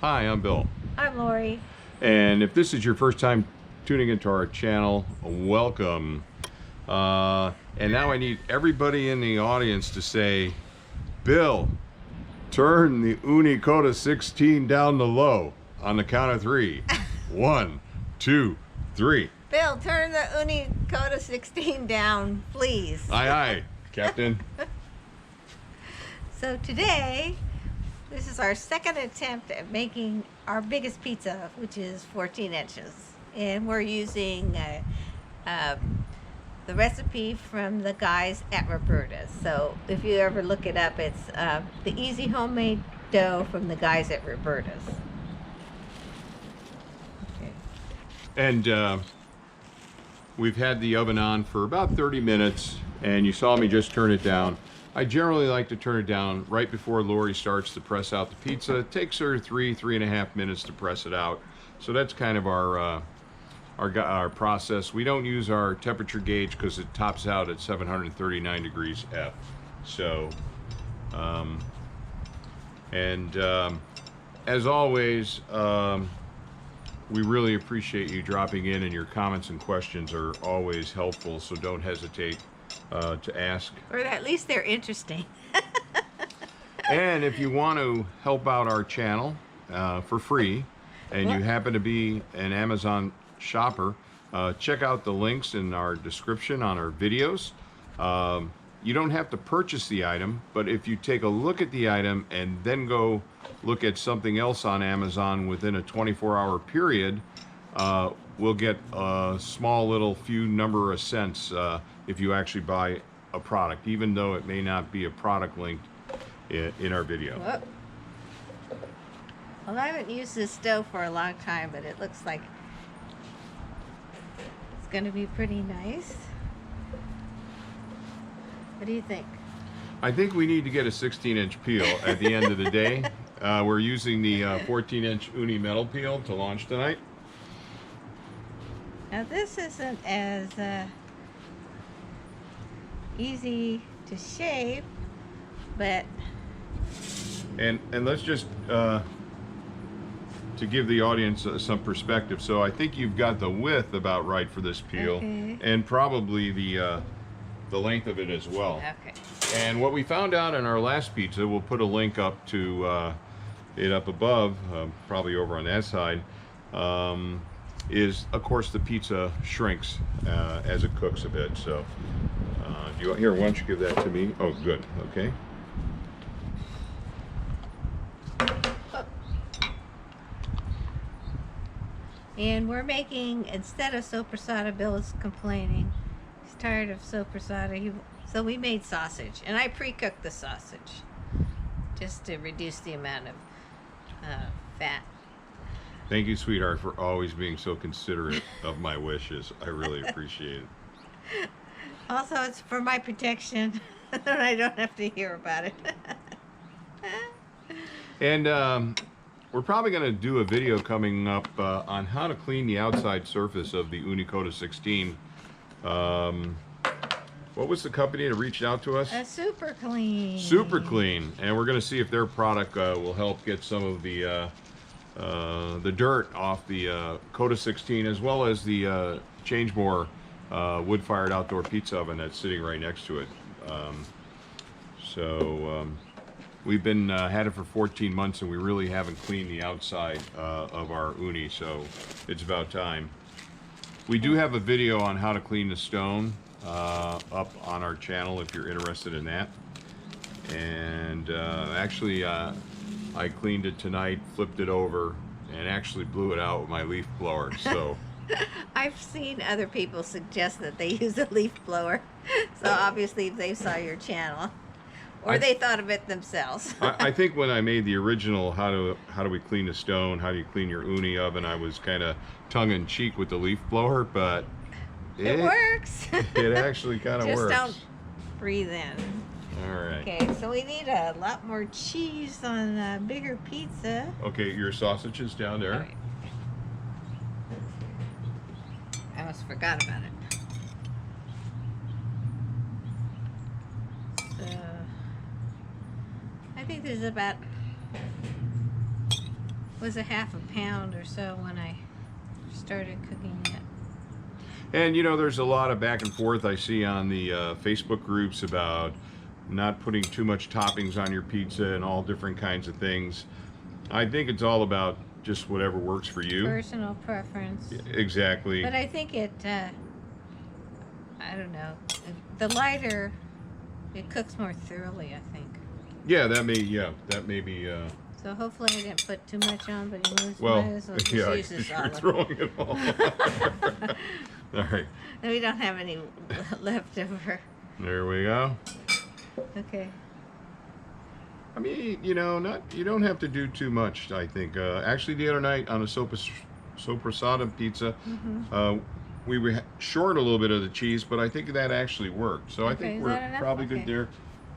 Hi, I'm Bill. I'm Lori. And if this is your first time tuning into our channel, welcome. And now I need everybody in the audience to say, Bill, turn the Ooni Koda 16 down to low on the count of 3. 1, 2, 3. Bill, turn the Ooni Koda 16 down, please. Aye, aye, Captain. So today, this is our second attempt at making our biggest pizza, which is 14 inches. And we're using the recipe from the guys at Roberta. So if you ever look it up, it's the easy homemade dough from the guys at Roberta's. Okay. And we've had the oven on for about 30 minutes, and you saw me just turn it down. I generally like to turn it down right before Lori starts to press out the pizza. It takes her 3.5 minutes to press it out. So that's kind of our process. We don't use our temperature gauge because it tops out at 739 degrees F. So, as always, we really appreciate you dropping in, and your comments and questions are always helpful, so don't hesitate to ask. Or at least they're interesting. And if you want to help out our channel for free, and you happen to be an Amazon shopper, check out the links in our description on our videos. You don't have to purchase the item, but if you take a look at the item and then go look at something else on Amazon within a 24-hour period, we'll get a small little few number of cents if you actually buy a product, even though it may not be a product linked in our video. Whoa. Well, I haven't used this stove for a long time, but it looks like it's going to be pretty nice. What do you think? I think we need to get a 16-inch peel at the end of the day. We're using the 14-inch Ooni metal peel to launch tonight. Now this isn't as easy to shape, but... And let's just, to give the audience some perspective, so I think you've got the width about right for this peel, okay, and probably the length of it as well. Okay. And what we found out in our last pizza, we'll put a link up to it up above, probably over on that side, is of course the pizza shrinks as it cooks a bit. So here, why don't you give that to me? Oh, good. Okay. And we're making, instead of sopressata, Bill is complaining. He's tired of sopressata. So we made sausage. And I pre-cooked the sausage just to reduce the amount of fat. Thank you, sweetheart, for always being so considerate of my wishes. I really appreciate it. Also, it's for my protection. I don't have to hear about it. And we're probably going to do a video coming up on how to clean the outside surface of the Ooni Koda 16. What was the company that reached out to us? Super Clean. Super Clean. And we're going to see if their product will help get some of the dirt off the Koda 16, as well as the Changemore wood-fired outdoor pizza oven that's sitting right next to it. We've been had it for 14 months, and we really haven't cleaned the outside of our Ooni, so it's about time. We do have a video on how to clean the stone up on our channel if you're interested in that. And actually, I cleaned it tonight, flipped it over, and actually blew it out with my leaf blower. So I've seen other people suggest that they use a leaf blower, so obviously they saw your channel. Or they thought of it themselves. I think when I made the original how do we clean the stone, how do you clean your Ooni oven, I was kind of tongue-in-cheek with the leaf blower, but it works. It actually kind of works. Just don't breathe in. All right. Okay, so we need a lot more cheese on a bigger pizza. Okay, your sausage is down there. All right. I almost forgot about it. I think there's about was a half a pound or so when I started cooking it. And you know, there's a lot of back and forth I see on the Facebook groups about not putting too much toppings on your pizza and all different kinds of things. I think it's all about just whatever works for you. Personal preference. Exactly. But I think it, I don't know, the lighter, it cooks more thoroughly, I think. Yeah, that may be. So hopefully I didn't put too much on, but you Well, might as well just yeah, use this you're olive. throwing it all. All right. And we don't have any left over. There we go. Okay. I mean, you know, you don't have to do too much. I think. Actually, the other night on a sopressata pizza, we were short a little bit of the cheese, but I think that actually worked. So I Okay, think is we're that enough? probably Okay. good there.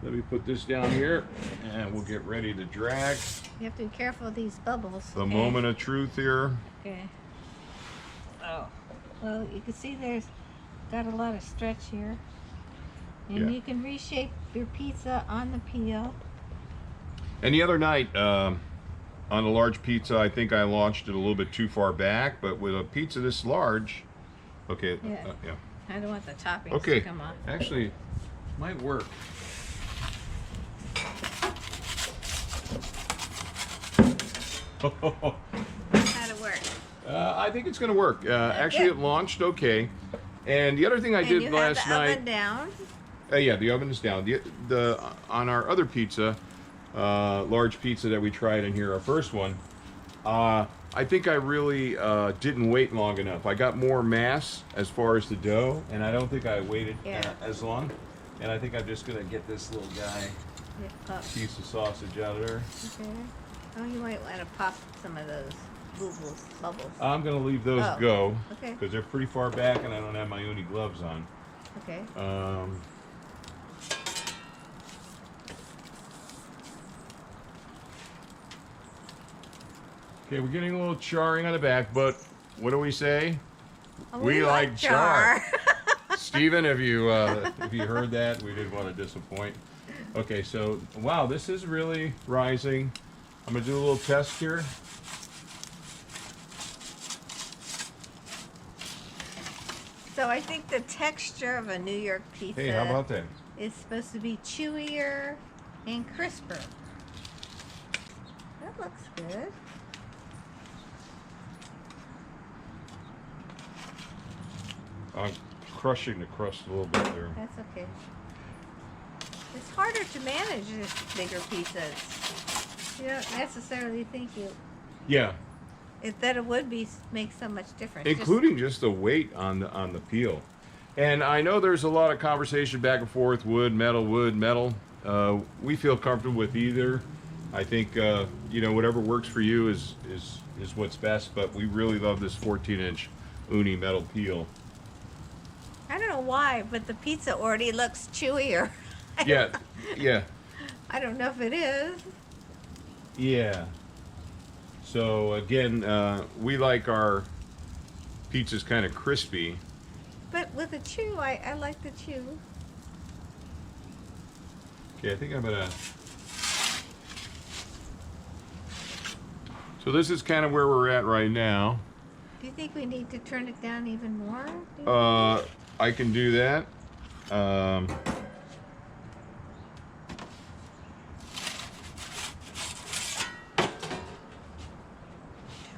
Let me put this down here, and we'll get ready to drag. You have to be careful of these bubbles. The okay? moment of truth here. Okay. Oh. Well, you can see there's got a lot of stretch here. And Yeah. you can reshape your pizza on the peel. And the other night, on a large pizza, I think I launched it a little bit too far back, but with a pizza this large, okay, Yeah. yeah. I don't want the toppings Okay, to come off. actually, might work. How'd it work? I think it's going to work. Actually, it launched okay. And the other thing I And did you last have the night. oven down. Yeah, the oven is down. The on our other pizza, large pizza that we tried in here, our first one, I think I really didn't wait long enough. I got more mass as far as the dough, and I don't think I waited as long. And I think I'm just gonna get this little guy piece of sausage out of there. Okay. Oh, you might want to pop some of those bubbles. I'm gonna leave those go Okay. because they're pretty far back, and I don't have my Ooni gloves on. Okay. Okay, we're getting a little charring on the back, but what do we say? Oh, We like char. Steven, have you heard that? We didn't want to disappoint. Okay, so wow, this is really rising. I'm gonna do a little test here. So I think the texture of a New York pizza Hey, how about that? is supposed to be chewier and crisper. That looks good. I'm crushing the crust a little bit there. That's okay. It's harder to manage this bigger pizzas. You don't necessarily think Yeah, that it would be make so much difference. including just the weight on the peel. And I know there's a lot of conversation back and forth, wood, metal. We feel comfortable with either. I think you know, whatever works for you is what's best. But we really love this 14-inch Ooni metal peel. I don't know why, but the pizza already looks chewier. Yeah, yeah, I don't know if it is. yeah. So again, we like our pizzas kind of crispy. But with the chew, I like the chew. Okay, I think I'm gonna. So this is kind of where we're at right now. Do you think we need to turn it down even more? I can do that.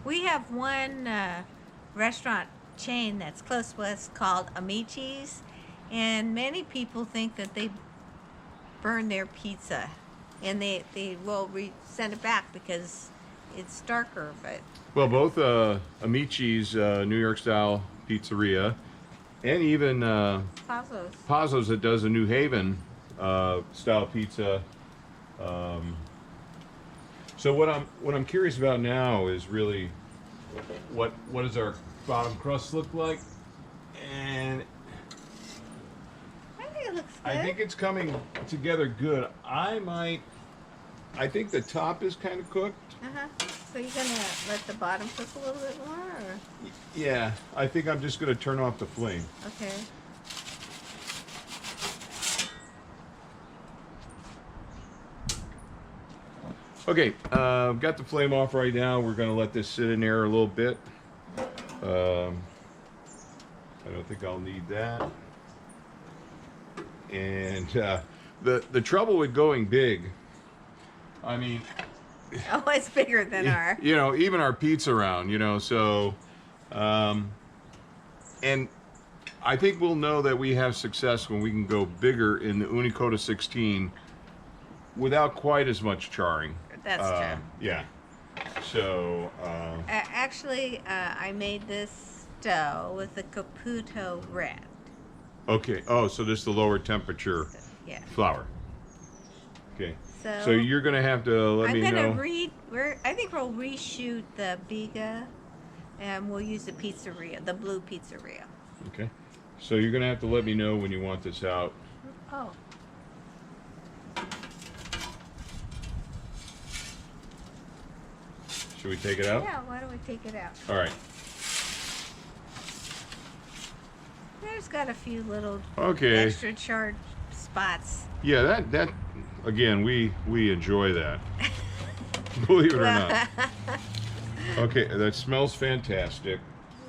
We have one restaurant chain that's close to us called Amici's, and many people think that they burn their pizza, and they will send it back because it's darker. But Well, both Amici's New York style pizzeria, and even Pazos. Pazzo's that does a New Haven style pizza. So what I'm curious about now is really what does our bottom crust look like, and I think it looks good. I think it's coming together good. I think the top is kind of cooked. So you're gonna let the bottom cook a little bit more, or? Yeah, I think I'm just gonna turn off the flame. Okay. Okay, got the flame off right now. We're going to let this sit in there a little bit. I don't think I'll need that. And the trouble with going big, I mean, Oh, it's bigger than our. you know, even our pizza round, you know, so, and I think we'll know that we have success when we can go bigger in the Ooni Koda 16 without quite as much charring. That's true. Yeah. So, Actually, I made this dough with the Caputo red. okay. Oh, so this is the lower temperature Yeah. flour. Okay. So, So you're gonna have to let I'm me gonna know. I think we'll reshoot the Biga, and we'll use the pizzeria, the blue pizzeria. Okay. So you're gonna have to let me know when you want this out. Oh. Should we take it out? Yeah. Why don't we take it out? All right. There's got a few little Okay. extra charred spots. Yeah, that again, we enjoy that. Believe it or not. Okay, that smells fantastic.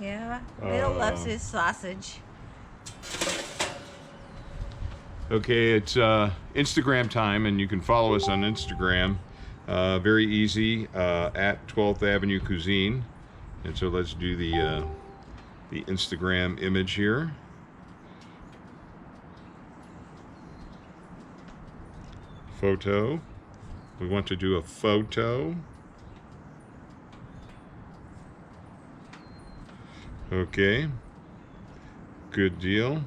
Yeah. Bill loves his sausage. Okay, it's Instagram time, and you can follow us on Instagram. Very easy, at 12th Avenue Cuisine. And so let's do the Instagram image here. Photo. We want to do a photo. Okay. Good deal.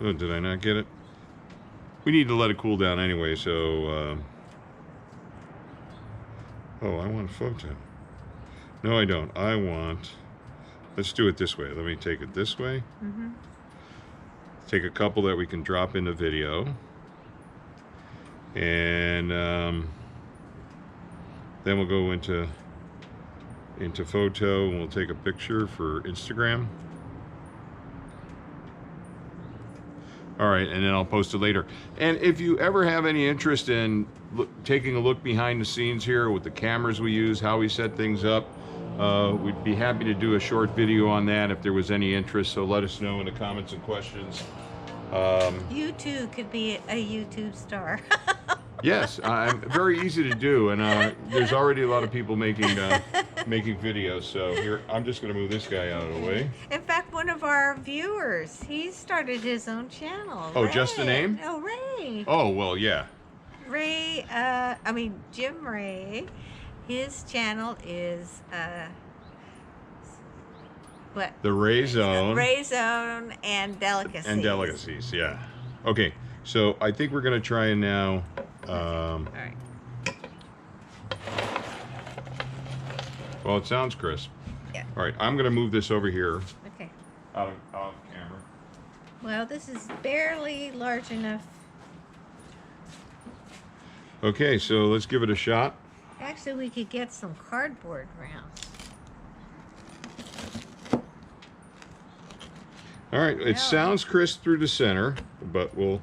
Oh, did I not get it? We need to let it cool down anyway, so... Oh, I want a photo. No, I don't. I want... Let's do it this way. Let me take it this way. Mm-hmm. Take a couple that we can drop into video. And then we'll go into photo, and we'll take a picture for Instagram. All right, and then I'll post it later. And if you ever have any interest in taking a look behind the scenes here with the cameras we use, how we set things up, we'd be happy to do a short video on that if there was any interest. So let us know in the comments and questions. You too could be a YouTube star. Yes, I'm very easy to do, and there's already a lot of people making videos. So here, I'm just going to move this guy out of the way. In fact, one of our viewers, he started his own channel. Oh, Ray. just the name? Oh, Ray. Oh, well, yeah. Ray, Jim Ray. His channel is, what? The Ray Zone. Ray Zone and Delicacies. And Delicacies, yeah. Okay, so I think we're going to try and now... All right. Well, it sounds crisp. Yeah. All right, I'm going to move this over here Okay. out of camera. Well, this is barely large enough. Okay, so let's give it a shot. Actually, we could get some cardboard rounds. All right, it sounds crisp through the center, but we'll...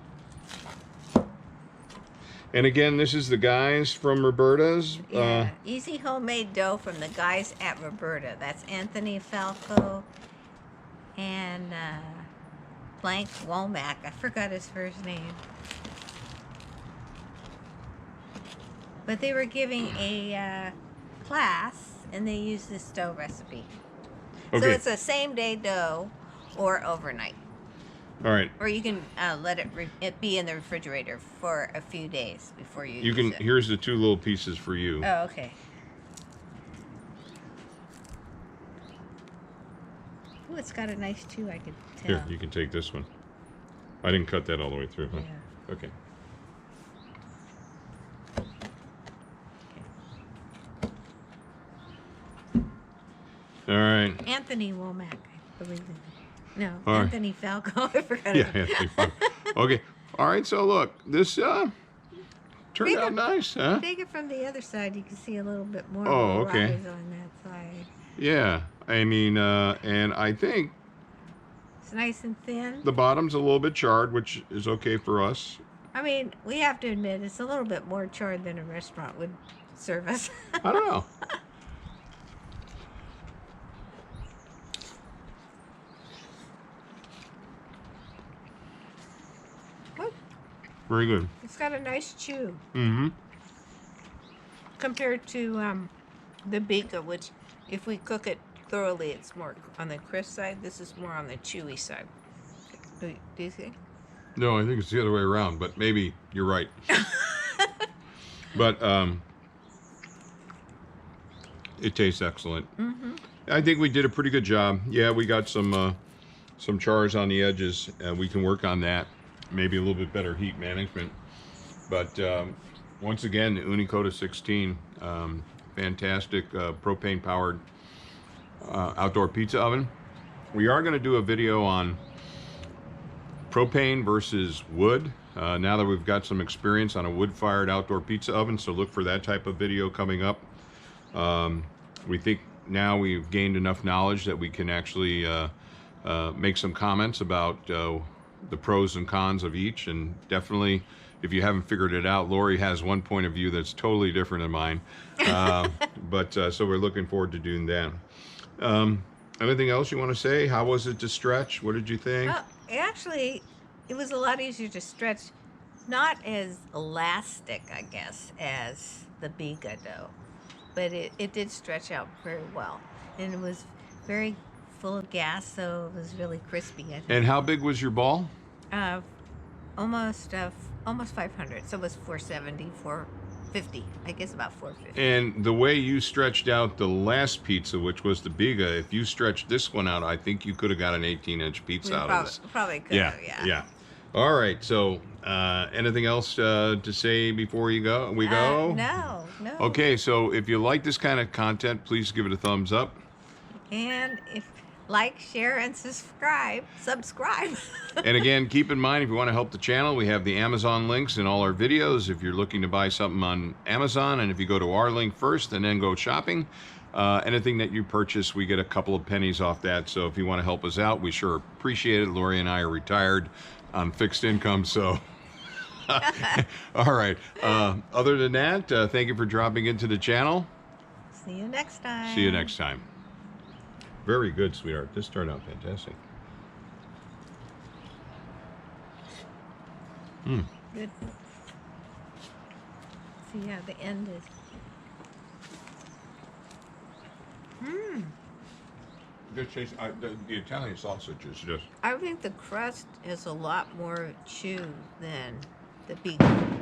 And again, this is the guys from Roberta's. Yeah, easy homemade dough from the guys at Roberta. That's Anthony Falco and Blank Womack. I forgot his first name. But they were giving a class, and they used this dough recipe. So Okay. it's a same-day dough or overnight. All right. Or you can let it be in the refrigerator for a few days before you You use can. it. Here's the two little pieces for you. Oh, okay. Oh, it's got a nice chew, I could tell. Here, you can take this one. I didn't cut that all the way through. Huh? Yeah. Okay. All right. Anthony Womack, I believe in. No, All right. Anthony Falco. I forgot. Yeah. his name. yeah. Okay. All right. So look, this turned Bigger. out nice, huh? Take it from the other side. You can see a little bit more Oh, of the okay. rise on that side. Yeah. I mean, and I think It's nice and thin. the bottom's a little bit charred, which is okay for us. I mean, we have to admit it's a little bit more charred than a restaurant would serve us. I don't know. What? Very good. It's got a nice chew Mm-hmm. compared to the biga, which if we cook it thoroughly, it's more on the crisp side. This is more on the chewy side. Do you think? No, I think it's the other way around, but maybe you're right. But it tastes excellent. Mm-hmm. I think we did a pretty good job. Yeah, we got some chars on the edges. We can work on that. Maybe a little bit better heat management. But once again, the Ooni Koda 16, fantastic propane-powered outdoor pizza oven. We are going to do a video on propane versus wood. Now that we've got some experience on a wood-fired outdoor pizza oven, so look for that type of video coming up. We think now we've gained enough knowledge that we can actually make some comments about the pros and cons of each, and definitely, if you haven't figured it out, Lori has one point of view that's totally different than mine. But so we're looking forward to doing that. Anything else you want to say? How was it to stretch? What did you think? Actually, it was a lot easier to stretch. Not as elastic, I guess, as the biga dough, but it did stretch out very well, and it was very full of gas, so it was really crispy. I think. And how big was your ball? Almost 500, so it was 470, 450. I guess about 450. And the way you stretched out the last pizza, which was the biga, if you stretched this one out, I think you could have got an 18-inch pizza out of this. Probably could have, yeah. All right. So, anything else to say before you go? We go? No. Okay. So, if you like this kind of content, please give it a thumbs up. And if like, share, and subscribe. And again, keep in mind, if you want to help the channel, we have the Amazon links in all our videos. If you're looking to buy something on Amazon, and if you go to our link first and then go shopping, anything that you purchase, we get a couple of pennies off that. So if you want to help us out, we sure appreciate it. Lori and I are retired on fixed income, so all right. Other than that, thank you for dropping into the channel. See you next time. See you next time. Very good, sweetheart. This turned out fantastic. Good. See how the end is. Good taste. The Italian sausage is just. I think the crust is a lot more chew than the biga.